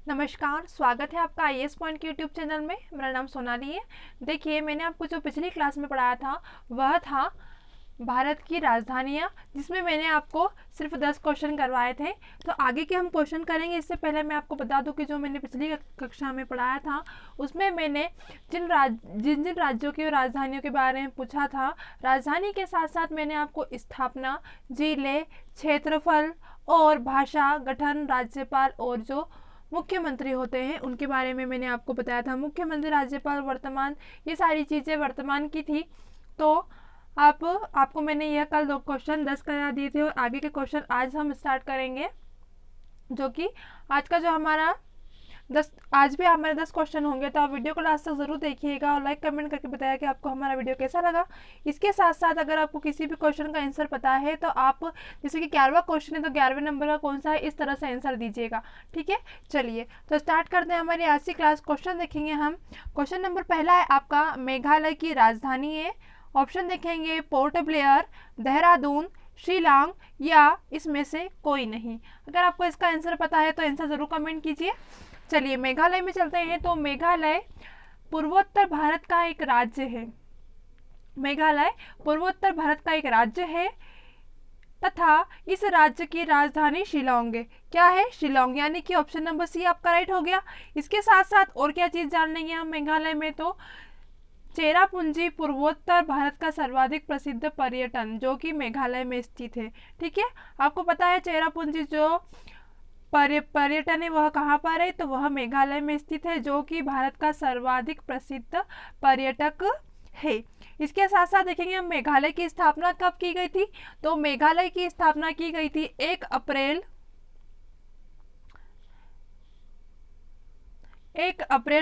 नमस्कार, स्वागत है आपका आईएएस पॉइंट के यूट्यूब चैनल में। मेरा नाम सोनाली है। देखिए, मैंने आपको जो पिछली क्लास में पढ़ाया था वह था भारत की राजधानियाँ, जिसमें मैंने आपको सिर्फ 10 क्वेश्चन करवाए थे। तो आगे के हम क्वेश्चन करेंगे। इससे पहले मैं आपको बता दूं कि जो मैंने पिछली कक्षा में पढ़ाया था उसमें मैंने जिन जिन राज्यों की राजधानियों के बारे में पूछा था, राजधानी के साथ साथ मैंने आपको स्थापना, जिले, क्षेत्रफल और भाषा, गठन, राज्यपाल और जो मुख्यमंत्री होते हैं उनके बारे में मैंने आपको बताया था। मुख्यमंत्री, राज्यपाल, वर्तमान, ये सारी चीज़ें वर्तमान की थी। तो आपको मैंने यह कल 2 क्वेश्चन 10 करा दिए थे और आगे के क्वेश्चन आज हम स्टार्ट करेंगे, जो कि आज का जो हमारा आज भी हमारे 10 क्वेश्चन होंगे। तो आप वीडियो को लास्ट तक ज़रूर देखिएगा और लाइक कमेंट करके बताया कि आपको हमारा वीडियो कैसा लगा। इसके साथ साथ अगर आपको किसी भी क्वेश्चन का आंसर पता है तो आप, जैसे कि 11वां क्वेश्चन है तो 11वें नंबर का कौन सा है, इस तरह से आंसर दीजिएगा। ठीक है, चलिए तो स्टार्ट करते हैं हमारी आज की क्लास। क्वेश्चन देखेंगे हम। क्वेश्चन नंबर पहला है आपका, मेघालय की राजधानी है। ऑप्शन देखेंगे, पोर्ट ब्लेयर, देहरादून, शिलांग या इसमें से कोई नहीं। अगर आपको इसका आंसर पता है तो आंसर ज़रूर कमेंट कीजिए। चलिए मेघालय में चलते हैं। तो मेघालय पूर्वोत्तर भारत का एक राज्य है। मेघालय पूर्वोत्तर भारत का एक राज्य है तथा इस राज्य की राजधानी शिलांग है। क्या है? शिलांग, यानी कि ऑप्शन नंबर सी आपका राइट हो गया। इसके साथ साथ और क्या चीज़ जान लेंगे हम मेघालय में, तो चेरापूंजी पूर्वोत्तर भारत का सर्वाधिक प्रसिद्ध पर्यटन जो कि मेघालय में स्थित है। ठीक है, आपको पता है चेरापूंजी जो पर्यटन है वह कहाँ पर है, तो वह मेघालय में स्थित है, जो कि भारत का सर्वाधिक प्रसिद्ध पर्यटक है। इसके साथ साथ देखेंगे हम मेघालय की स्थापना कब की गई थी। तो मेघालय की स्थापना की गई थी 1 अप्रैल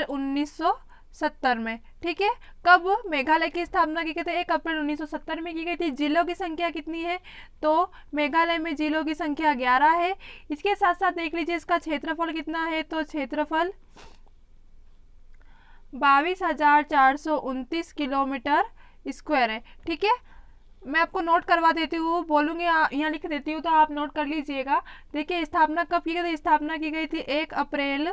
1970 में। ठीक है, कब मेघालय की स्थापना की गई थी? 1 अप्रैल 1970 में की गई थी। जिलों की संख्या कितनी है? तो मेघालय में जिलों की संख्या 11 है। इसके साथ साथ देख लीजिए इसका क्षेत्रफल कितना है, तो क्षेत्रफल 22,429 किलोमीटर स्क्वायर है। ठीक है, मैं आपको नोट करवा देती हूँ, बोलूँगी यहाँ लिख देती हूँ तो आप नोट कर लीजिएगा। देखिए स्थापना कब की गई थी? स्थापना की गई थी 1 अप्रैल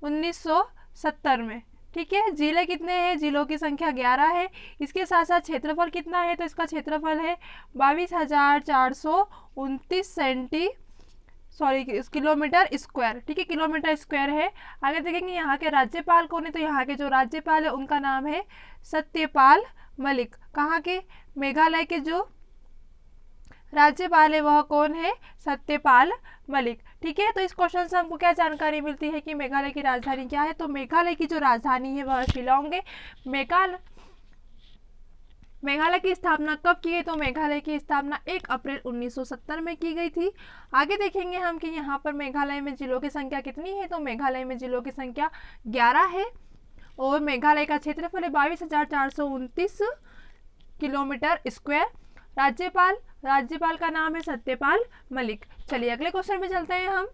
1970 में। ठीक है, जिले कितने हैं? जिलों की संख्या 11 है। इसके साथ साथ क्षेत्रफल कितना है? तो इसका क्षेत्रफल है 22,429 किलोमीटर स्क्वायर। ठीक है, किलोमीटर स्क्वायर है। आगे देखेंगे यहाँ के राज्यपाल कौन है, तो यहाँ के जो राज्यपाल है उनका नाम है सत्यपाल मलिक। कहाँ के? मेघालय के जो राज्यपाल है वह कौन है? सत्यपाल मलिक। ठीक है, तो इस क्वेश्चन से हमको क्या जानकारी मिलती है कि मेघालय की राजधानी क्या है। तो मेघालय की जो राजधानी है वह शिलांग है। मेघालय की स्थापना कब की गई? तो मेघालय की स्थापना 1 अप्रैल 1970 में की गई थी। आगे देखेंगे हम कि यहाँ पर मेघालय में जिलों की संख्या कितनी है। तो मेघालय में जिलों की संख्या 11 है और मेघालय का क्षेत्रफल है 22,429 किलोमीटर स्क्वायर। राज्यपाल का नाम है सत्यपाल मलिक। चलिए अगले क्वेश्चन में चलते हैं हम।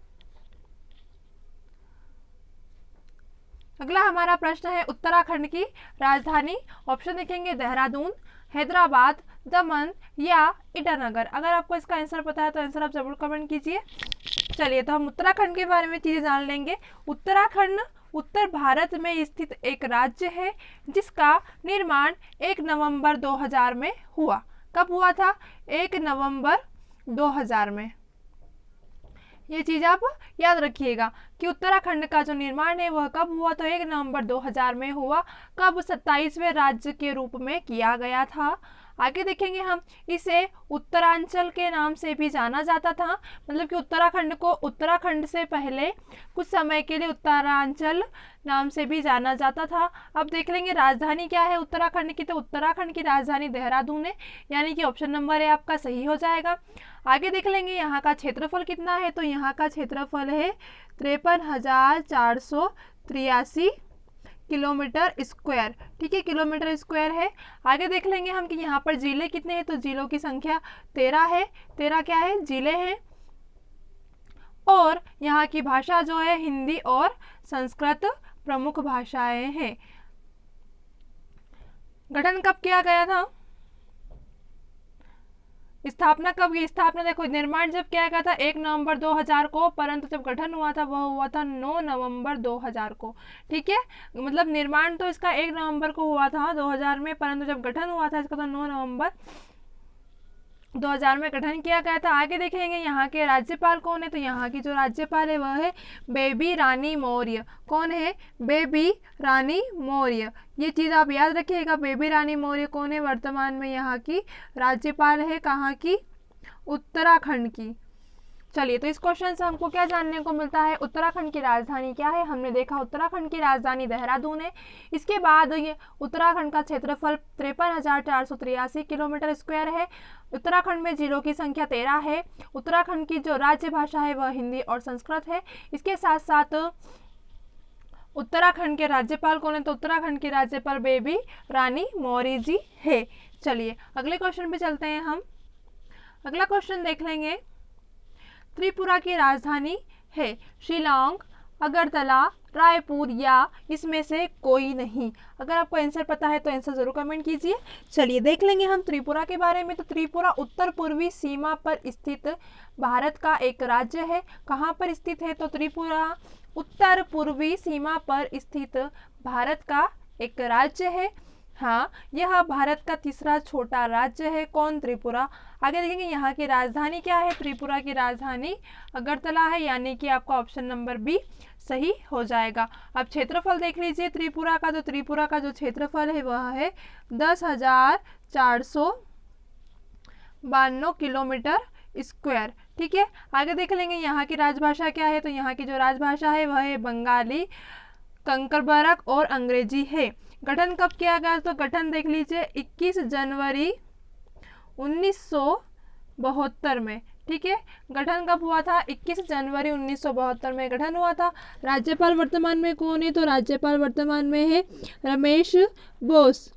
अगला हमारा प्रश्न है, उत्तराखंड की राजधानी। ऑप्शन देखेंगे, देहरादून, हैदराबाद, दमन या ईटानगर। अगर आपको इसका आंसर पता है तो आंसर आप जरूर कमेंट कीजिए। चलिए तो हम उत्तराखंड के बारे में चीज़ें जान लेंगे। उत्तराखंड उत्तर भारत में स्थित एक राज्य है जिसका निर्माण 1 नवंबर 2000 में हुआ। कब हुआ था? 1 नवंबर 2000 में। ये चीज़ आप याद रखिएगा कि उत्तराखंड का जो निर्माण है वह कब हुआ, तो 1 नवंबर 2000 में हुआ। कब? 27वें राज्य के रूप में किया गया था। आगे देखेंगे हम, इसे उत्तरांचल के नाम से भी जाना जाता था। मतलब कि उत्तराखंड को उत्तराखंड से पहले कुछ समय के लिए उत्तरांचल नाम से भी जाना जाता था। अब देख लेंगे राजधानी क्या है उत्तराखंड की। तो उत्तराखंड की राजधानी देहरादून है, यानी कि ऑप्शन नंबर है आपका सही हो जाएगा। आगे देख लेंगे यहाँ का क्षेत्रफल कितना है। तो यहाँ का क्षेत्रफल है 53,483 किलोमीटर स्क्वायर। ठीक है, किलोमीटर स्क्वायर है। आगे देख लेंगे हम कि यहाँ पर जिले कितने हैं। तो जिलों की संख्या 13 है। 13 क्या है? जिले हैं। और यहाँ की भाषा जो है हिंदी और संस्कृत प्रमुख भाषाएं हैं। गठन कब किया गया था? स्थापना कब की? स्थापना देखो, निर्माण जब किया गया था 1 नवंबर 2000 को, परंतु जब गठन हुआ था वह हुआ था 9 नवंबर 2000 को। ठीक है, मतलब निर्माण तो इसका 1 नवंबर को हुआ था 2000 में, परंतु जब गठन हुआ था इसका तो 9 नवंबर 2000 में गठन किया गया था। आगे देखेंगे यहाँ के राज्यपाल कौन है, तो यहाँ की जो राज्यपाल है वह है बेबी रानी मौर्य। कौन है? बेबी रानी मौर्य। ये चीज़ आप याद रखिएगा, बेबी रानी मौर्य कौन है? वर्तमान में यहाँ की राज्यपाल है। कहाँ की? उत्तराखंड की। चलिए, तो इस क्वेश्चन से हमको क्या जानने को मिलता है? उत्तराखंड की राजधानी क्या है? हमने देखा उत्तराखंड की राजधानी देहरादून है। इसके बाद ये उत्तराखंड का क्षेत्रफल 53,483 किलोमीटर स्क्वायर है। उत्तराखंड में जिलों की संख्या 13 है। उत्तराखंड की जो राज्य भाषा है वह हिंदी और संस्कृत है। इसके साथ साथ उत्तराखंड के राज्यपाल कौन है? तो उत्तराखंड की राज्यपाल बेबी रानी मौर्य जी है। चलिए, अगले क्वेश्चन पे चलते हैं हम। अगला क्वेश्चन देख लेंगे। त्रिपुरा की राजधानी है शिलांग, अगरतला, रायपुर या इसमें से कोई नहीं। अगर आपको आंसर पता है तो आंसर जरूर कमेंट कीजिए। चलिए, देख लेंगे हम त्रिपुरा के बारे में। तो त्रिपुरा उत्तर पूर्वी सीमा पर स्थित भारत का एक राज्य है। कहाँ पर स्थित है? तो त्रिपुरा उत्तर पूर्वी सीमा पर स्थित भारत का एक राज्य है। हाँ, यह भारत का तीसरा छोटा राज्य है। कौन? त्रिपुरा। आगे देखेंगे यहाँ की राजधानी क्या है? त्रिपुरा की राजधानी अगरतला है, यानी कि आपका ऑप्शन नंबर बी सही हो जाएगा। अब क्षेत्रफल देख लीजिए त्रिपुरा का। तो त्रिपुरा का जो क्षेत्रफल है वह है 10,492 किलोमीटर स्क्वायर। ठीक है, आगे देख लेंगे यहाँ की राजभाषा क्या है। तो यहाँ की जो राजभाषा है वह है बंगाली, कंकरबरक और अंग्रेजी है। गठन कब किया गया? तो गठन देख लीजिए 21 जनवरी 1972 में। ठीक है, गठन कब हुआ था? 21 जनवरी 1972 में गठन हुआ था। राज्यपाल वर्तमान में कौन है? तो राज्यपाल वर्तमान में है रमेश बोस।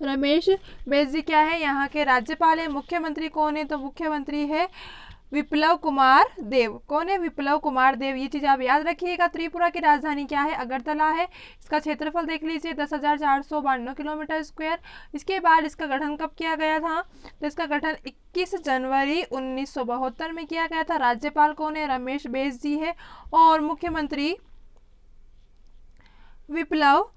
रमेश बैस जी क्या है? यहाँ के राज्यपाल है। मुख्यमंत्री कौन है? तो मुख्यमंत्री है विप्लव कुमार देव। कौन है? विप्लव कुमार देव। ये चीज़ आप याद रखिएगा। त्रिपुरा की राजधानी क्या है? अगरतला है। इसका क्षेत्रफल देख लीजिए 10,492 किलोमीटर स्क्वायर। इसके बाद इसका गठन कब किया गया था? तो इसका गठन 21 जनवरी 1972 में किया गया था। राज्यपाल कौन है? रमेश बैस जी है। और मुख्यमंत्री विप्लव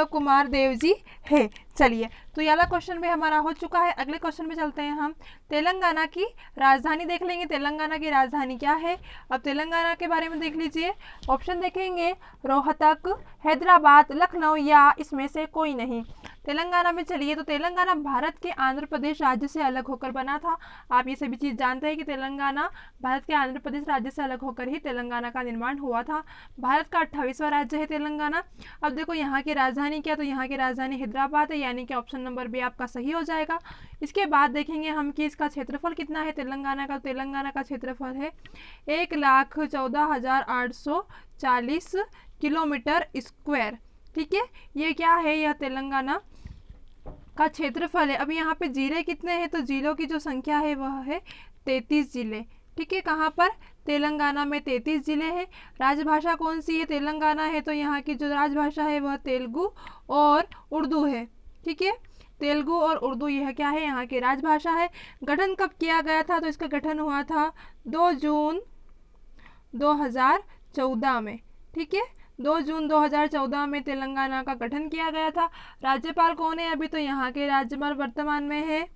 कुमार देव जी है। चलिए, तो ये वाला क्वेश्चन भी हमारा हो चुका है। अगले क्वेश्चन में चलते हैं हम। तेलंगाना की राजधानी देख लेंगे। तेलंगाना की राजधानी क्या है? अब तेलंगाना के बारे में देख लीजिए। ऑप्शन देखेंगे रोहतक, हैदराबाद, लखनऊ या इसमें से कोई नहीं। तेलंगाना में चलिए, तो तेलंगाना भारत के आंध्र प्रदेश राज्य से अलग होकर बना था। आप ये सभी चीज़ जानते हैं कि तेलंगाना भारत के आंध्र प्रदेश राज्य से अलग होकर ही तेलंगाना का निर्माण हुआ था। भारत का 28वां राज्य है तेलंगाना। अब देखो यहाँ की राजधानी क्या? तो यहाँ की राजधानी हैदराबाद है, यानी कि ऑप्शन नंबर बी आपका सही हो जाएगा। इसके बाद देखेंगे हम कि इसका क्षेत्रफल कितना है तेलंगाना का। तेलंगाना का क्षेत्रफल है 1,14,840 किलोमीटर स्क्वायर। ठीक है, ये क्या है? यह तेलंगाना का क्षेत्रफल है। अब यहाँ पे जिले कितने हैं? तो जिलों की जो संख्या है वह है 33 जिले। ठीक है, कहाँ पर? तेलंगाना में 33 जिले हैं। राजभाषा कौन सी है? तेलंगाना है, तो यहाँ की जो राजभाषा है वह तेलुगु और उर्दू है। ठीक है, तेलुगु और उर्दू यह क्या है? यहाँ की राजभाषा है। गठन कब किया गया था? तो इसका गठन हुआ था 2 जून 2014 में। ठीक है, 2 जून 2014 में तेलंगाना का गठन किया गया था। राज्यपाल कौन है? अभी तो यहाँ के राज्यपाल वर्तमान में है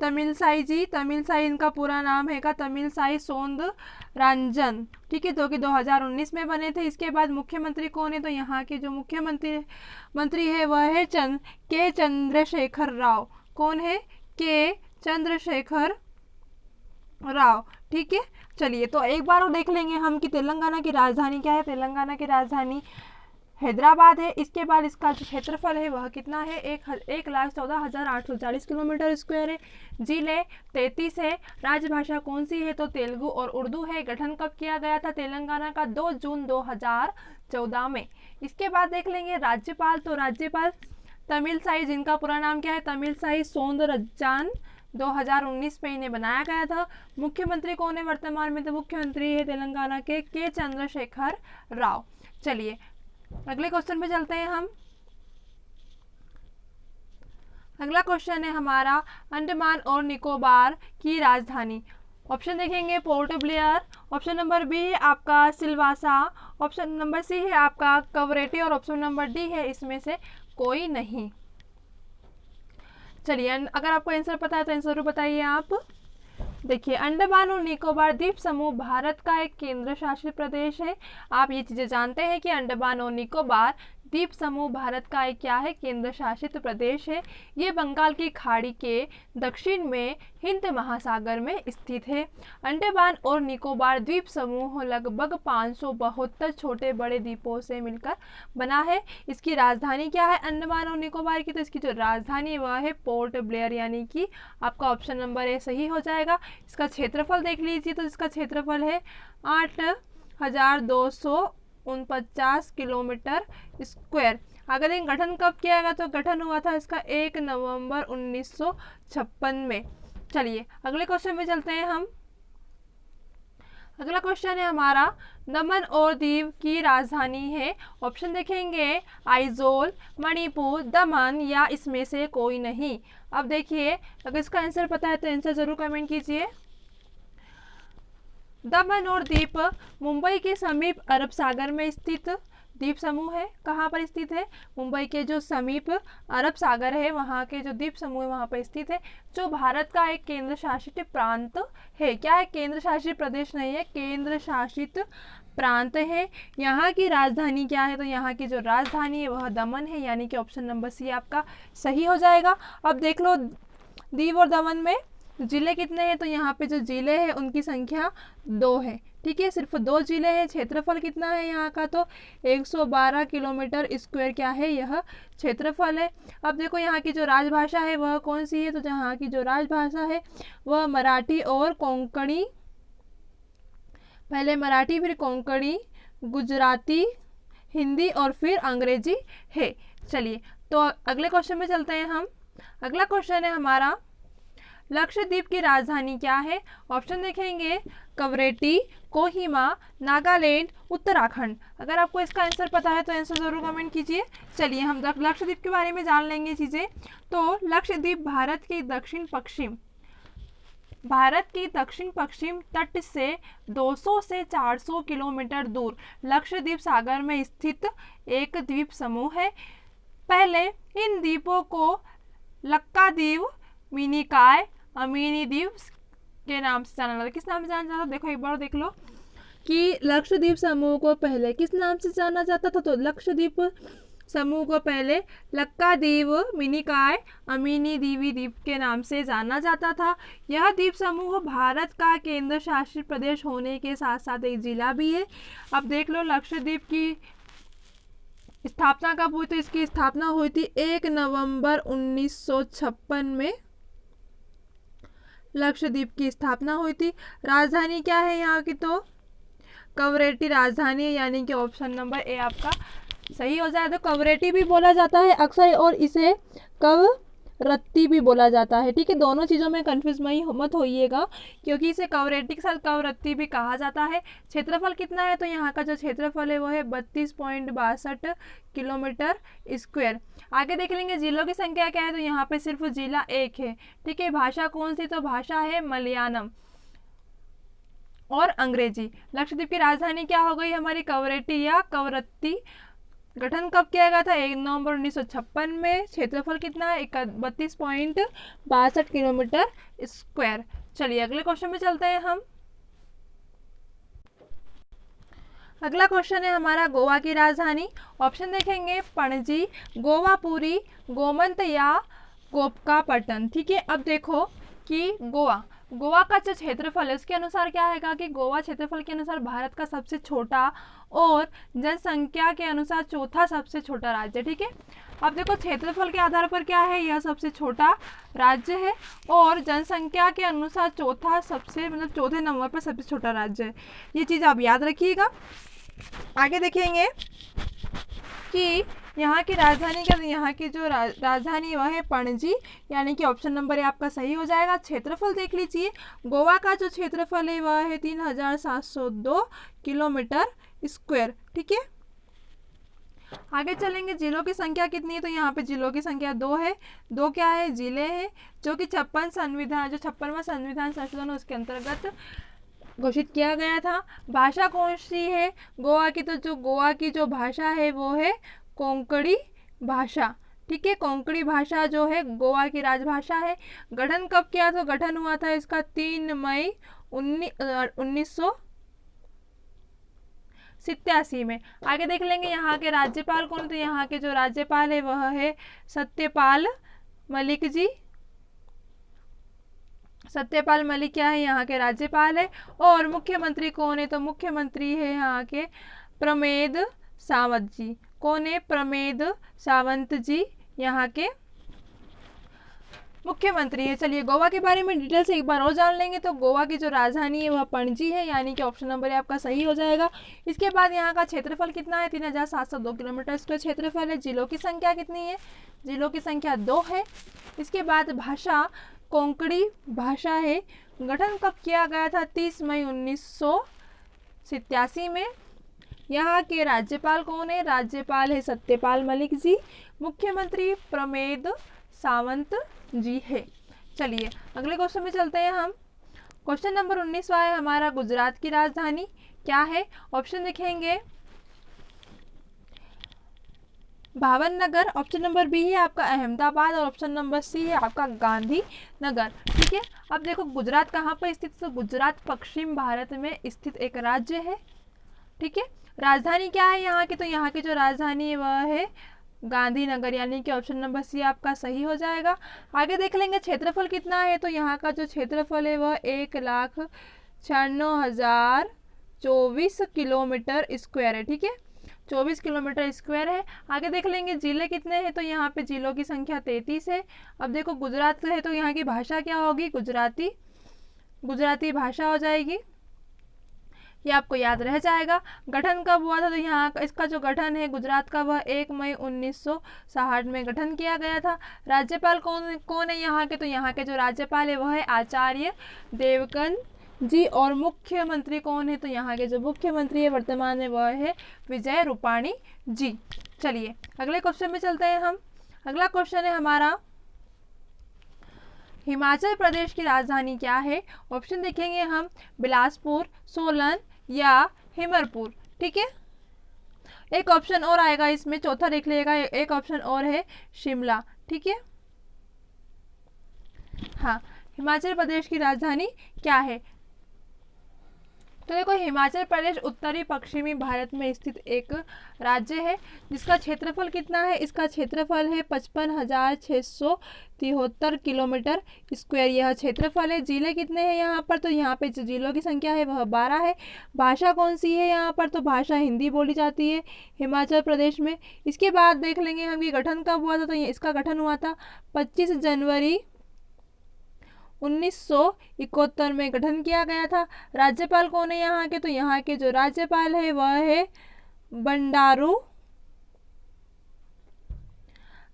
तमिलसाई जी। तमिलसाई इनका पूरा नाम है तमिलसाई सौंदरराजन। ठीक है, जो कि 2019 में बने थे। इसके बाद मुख्यमंत्री कौन है? तो यहाँ के जो मुख्यमंत्री है वह है के चंद्रशेखर राव। कौन है? के चंद्रशेखर राव। ठीक है, चलिए, तो एक बार और देख लेंगे हम कि तेलंगाना की राजधानी क्या है। तेलंगाना की राजधानी हैदराबाद है। इसके बाद इसका जो क्षेत्रफल है वह कितना है? 1,14,840 किलोमीटर स्क्वायर है। जिले 33 है। राजभाषा कौन सी है? तो तेलुगु और उर्दू है। गठन कब किया गया था तेलंगाना का? 2 जून 2014 में। इसके बाद देख लेंगे राज्यपाल। तो राज्यपाल तमिलसाई, जिनका पूरा नाम क्या है? तमिलसाई सौंदरराजन। 2019 में इन्हें बनाया गया था। मुख्यमंत्री कौन है वर्तमान में? तो मुख्यमंत्री है तेलंगाना के चंद्रशेखर राव। चलिए, अगले क्वेश्चन पे चलते हैं हम। अगला क्वेश्चन है हमारा अंडमान और निकोबार की राजधानी। ऑप्शन देखेंगे Port Blair, option number B है आपका सिलवासा, ऑप्शन नंबर सी है आपका कवरेटी और ऑप्शन नंबर डी है इसमें से कोई नहीं। चलिए अगर आपको आंसर पता है तो आंसर जरूर बताइए आप। देखिए अंडमान और निकोबार द्वीप समूह भारत का एक केंद्र शासित प्रदेश है। आप ये चीज़ें जानते हैं कि अंडमान और निकोबार द्वीप समूह भारत का एक क्या है, केंद्र शासित प्रदेश है। ये बंगाल की खाड़ी के दक्षिण में हिंद महासागर में स्थित है। अंडमान और निकोबार द्वीप समूह लगभग 572 छोटे बड़े द्वीपों से मिलकर बना है। इसकी राजधानी क्या है अंडमान और निकोबार की, तो इसकी जो राजधानी है वह है पोर्ट ब्लेयर, यानी कि आपका ऑप्शन नंबर ए सही हो जाएगा। इसका क्षेत्रफल देख लीजिए तो इसका क्षेत्रफल है 8,249 किलोमीटर स्क्वायर। अगर ये गठन कब किया गया तो गठन हुआ था इसका 1 नवंबर 1956 में। चलिए अगले क्वेश्चन में चलते हैं हम। अगला क्वेश्चन है हमारा दमन और दीव की राजधानी है। ऑप्शन देखेंगे आइजोल, मणिपुर, दमन या इसमें से कोई नहीं। अब देखिए अगर इसका आंसर पता है तो आंसर जरूर कमेंट कीजिए। दमन और दीव मुंबई के समीप अरब सागर में स्थित द्वीप समूह है। कहाँ पर स्थित है? मुंबई के जो समीप अरब सागर है वहाँ के जो द्वीप समूह है वहाँ पर स्थित है, जो भारत का एक केंद्र शासित प्रांत है। क्या है? केंद्र शासित प्रदेश नहीं है, केंद्र शासित प्रांत है। यहाँ की राजधानी क्या है? तो यहाँ की जो राजधानी है वह दमन है, यानी कि ऑप्शन नंबर सी आपका सही हो जाएगा। अब देख लो दीव और दमन में जिले कितने हैं, तो यहाँ पे जो जिले हैं उनकी संख्या 2 है। ठीक है, सिर्फ 2 जिले हैं। क्षेत्रफल कितना है यहाँ का? तो 112 किलोमीटर स्क्वायर क्या है यह क्षेत्रफल है। अब देखो यहाँ की जो राजभाषा है वह कौन सी है, तो यहाँ की जो राजभाषा है वह मराठी और कोंकणी, पहले मराठी फिर कोंकणी, गुजराती, हिंदी और फिर अंग्रेजी है। चलिए तो अगले क्वेश्चन में चलते हैं हम। अगला क्वेश्चन है हमारा लक्षद्वीप की राजधानी क्या है। ऑप्शन देखेंगे कवरेटी, कोहिमा, नागालैंड, उत्तराखंड। अगर आपको इसका आंसर पता है तो आंसर जरूर कमेंट कीजिए। चलिए हम लक्षद्वीप के बारे में जान लेंगे चीज़ें। तो लक्षद्वीप भारत के दक्षिण पश्चिम तट से 200 से 400 किलोमीटर दूर लक्षद्वीप सागर में स्थित एक द्वीप समूह है। पहले इन द्वीपों को लक्काद्वीप, मिनिकॉय, अमीनी द्वीप के नाम से जाना जाता है। किस नाम से जाना जाता है? देखो एक बार देख लो कि लक्षद्वीप समूह को पहले किस नाम से जाना जाता था, तो लक्षद्वीप समूह को पहले लक्काद्वीप, मिनिकॉय, अमीनी द्वीप के नाम से जाना जाता था। यह द्वीप समूह भारत का केंद्र शासित प्रदेश होने के साथ साथ एक जिला भी है। अब देख लो लक्षद्वीप की स्थापना कब हुई, तो इसकी स्थापना हुई थी 1 नवंबर 1956 में लक्षद्वीप की स्थापना हुई थी। राजधानी क्या है यहाँ की, तो कवरेटी राजधानी है, यानी कि ऑप्शन नंबर ए आपका सही हो जाए। तो कवरेटी भी बोला जाता है अक्सर और इसे कवरत्ती भी बोला जाता है। ठीक है, दोनों चीज़ों में कंफ्यूज मत होइएगा क्योंकि इसे कवरेटी के साथ कवरत्ती भी कहा जाता है। क्षेत्रफल कितना है, तो यहाँ का जो क्षेत्रफल है वो है 32.62 किलोमीटर स्क्वायर। आगे देख लेंगे जिलों की संख्या क्या है, तो यहाँ पे सिर्फ जिला 1 है। ठीक है, भाषा कौन सी, तो भाषा है मलयालम और अंग्रेजी। लक्षद्वीप की राजधानी क्या हो गई हमारी, कवरेटी या कवरत्ती। गठन कब किया गया था? 1 नवंबर 1956 में। क्षेत्रफल कितना है? 32.62 किलोमीटर स्क्वायर। चलिए अगले क्वेश्चन में चलते हैं हम। अगला क्वेश्चन है हमारा गोवा की राजधानी। ऑप्शन देखेंगे पणजी, गोवापुरी, गोमंत या गोपकापट्टनम। ठीक है, अब देखो कि गोवा का जो क्षेत्रफल है उसके अनुसार क्या है कि गोवा क्षेत्रफल के अनुसार भारत का सबसे छोटा और जनसंख्या के अनुसार चौथा सबसे छोटा राज्य। ठीक है, अब देखो क्षेत्रफल के आधार पर क्या है, यह सबसे छोटा राज्य है और जनसंख्या के अनुसार चौथे नंबर पर सबसे छोटा राज्य है। ये चीज़ आप याद रखिएगा। आगे देखेंगे कि यहाँ की राजधानी क्या, यहाँ की जो राजधानी वह है पणजी, यानी कि ऑप्शन नंबर ए आपका सही हो जाएगा। क्षेत्रफल देख लीजिए, गोवा का जो क्षेत्रफल है वह है 3702 किलोमीटर स्क्वायर। ठीक है, आगे चलेंगे, जिलों की संख्या कितनी है, तो यहाँ पे जिलों की संख्या 2 है। 2 क्या है, जिले हैं, जो कि 56वां संविधान संशोधन उसके अंतर्गत घोषित किया गया था। भाषा कौन सी है गोवा की, तो जो गोवा की जो भाषा है वो है कोंकणी भाषा। ठीक है, कोंकणी भाषा जो है गोवा की राजभाषा है। गठन कब किया, तो गठन हुआ था इसका 3 मई 1987 में। आगे देख लेंगे यहाँ के राज्यपाल कौन, तो यहाँ के जो राज्यपाल है वह है सत्यपाल मलिक जी। सत्यपाल मलिक क्या है, यहाँ के राज्यपाल है। और मुख्यमंत्री कौन है, तो मुख्यमंत्री है यहाँ के प्रमोद सावंत जी। कौन है, प्रमोद सावंत जी यहाँ के मुख्यमंत्री है। चलिए गोवा के बारे में डिटेल से एक बार और जान लेंगे। तो गोवा की जो राजधानी है वह पणजी है, यानी कि ऑप्शन नंबर आपका सही हो जाएगा। इसके बाद यहाँ का क्षेत्रफल कितना है, 3702 किलोमीटर स्क्वायर क्षेत्रफल है। जिलों की संख्या कितनी है, जिलों की संख्या 2 है। इसके बाद भाषा कोंकणी भाषा है। गठन कब किया गया था, 30 मई 1987 में। यहाँ के राज्यपाल कौन है, राज्यपाल है सत्यपाल मलिक जी। मुख्यमंत्री प्रमोद सावंत जी है। चलिए अगले क्वेश्चन में चलते हैं हम। क्वेश्चन नंबर 19वां है हमारा, गुजरात की राजधानी क्या है। ऑप्शन देखेंगे, भावनगर, ऑप्शन नंबर बी है आपका अहमदाबाद, और ऑप्शन नंबर सी है आपका गांधीनगर। ठीक है, अब देखो गुजरात कहाँ पर स्थित, तो गुजरात पश्चिम भारत में स्थित एक राज्य है। ठीक है, राजधानी क्या है यहाँ की, तो यहाँ की जो राजधानी है वह है गांधीनगर, यानी कि ऑप्शन नंबर सी आपका सही हो जाएगा। आगे देख लेंगे क्षेत्रफल कितना है, तो यहाँ का जो क्षेत्रफल है वह 1,96,024 किलोमीटर स्क्वायर है। ठीक है, 24 किलोमीटर स्क्वायर है। आगे देख लेंगे जिले कितने हैं, तो यहाँ पे जिलों की संख्या 33 है। अब देखो गुजरात है तो यहाँ की भाषा क्या होगी, गुजराती भाषा हो जाएगी, ये आपको याद रह जाएगा। गठन कब हुआ था, तो यहाँ इसका जो गठन है गुजरात का वह 1 मई 1960 में गठन किया गया था। राज्यपाल कौन है यहाँ के, तो यहाँ के जो राज्यपाल है वह है आचार्य देवव्रत जी। और मुख्यमंत्री कौन है, तो यहाँ के जो मुख्यमंत्री है वर्तमान में वह है विजय रूपाणी जी। चलिए अगले क्वेश्चन में चलते हैं हम। अगला क्वेश्चन है हमारा, हिमाचल प्रदेश की राजधानी क्या है। ऑप्शन देखेंगे हम, बिलासपुर, सोलन या हिमरपुर। ठीक है, एक ऑप्शन और आएगा इसमें, चौथा देख लीजिएगा, एक ऑप्शन और है शिमला। ठीक है, हाँ, हिमाचल प्रदेश की राजधानी क्या है, तो देखो हिमाचल प्रदेश उत्तरी पश्चिमी भारत में स्थित एक राज्य है, जिसका क्षेत्रफल कितना है, इसका क्षेत्रफल है 55,673 किलोमीटर स्क्वायर यह क्षेत्रफल है। जिले कितने हैं यहाँ पर, तो यहाँ पे जो जिलों की संख्या है वह 12 है। भाषा कौन सी है यहाँ पर, तो भाषा हिंदी बोली जाती है हिमाचल प्रदेश में। इसके बाद देख लेंगे हम कि गठन कब हुआ था, तो इसका गठन हुआ था 25 जनवरी 1971 में गठन किया गया था। राज्यपाल कौन है यहाँ के, तो यहाँ के जो राज्यपाल है वह है बंडारू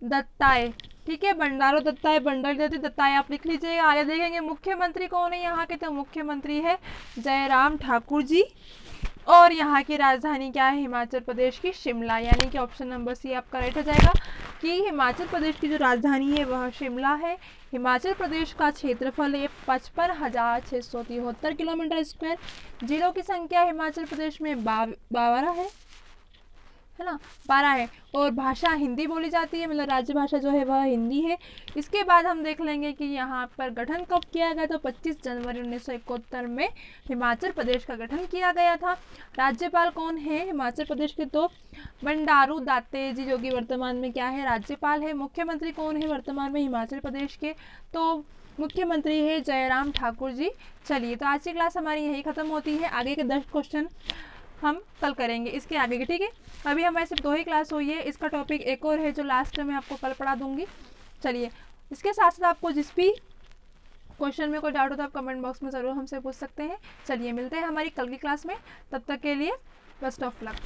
दत्तात्रेय। ठीक है, बंडारू दत्तात्रेय, बंडारू दत्तात्रेय आप लिख लीजिएगा। आगे देखेंगे मुख्यमंत्री कौन है यहाँ के, तो मुख्यमंत्री है जयराम ठाकुर जी। और यहाँ की राजधानी क्या है, हिमाचल प्रदेश की शिमला, यानी कि ऑप्शन नंबर सी आपका राइट हो जाएगा कि हिमाचल प्रदेश की जो राजधानी है वह शिमला है। हिमाचल प्रदेश का क्षेत्रफल है 55,673 किलोमीटर स्क्वायर। जिलों की संख्या हिमाचल प्रदेश में 12 है ना, 12 है। और भाषा हिंदी बोली जाती है, मतलब राज्य भाषा जो है वह हिंदी है। इसके बाद हम देख लेंगे कि यहाँ पर गठन कब किया गया, तो 25 जनवरी 1971 में हिमाचल प्रदेश का गठन किया गया था। राज्यपाल कौन है हिमाचल प्रदेश के, तो बंडारू दत्तात्रेय जी, जो कि वर्तमान में क्या है, राज्यपाल है। मुख्यमंत्री कौन है वर्तमान में हिमाचल प्रदेश के, तो मुख्यमंत्री है जयराम ठाकुर जी। चलिए तो आज की क्लास हमारी यही खत्म होती है। आगे के 10 क्वेश्चन हम कल करेंगे इसके आगे के। ठीक है, अभी हमारे सिर्फ 2 ही क्लास हुई है, इसका टॉपिक एक और है जो लास्ट में आपको कल पढ़ा दूंगी। चलिए, इसके साथ साथ आपको जिस भी क्वेश्चन में कोई डाउट हो तो आप कमेंट बॉक्स में ज़रूर हमसे पूछ सकते हैं। चलिए मिलते हैं हमारी कल की क्लास में, तब तक के लिए बेस्ट ऑफ लक।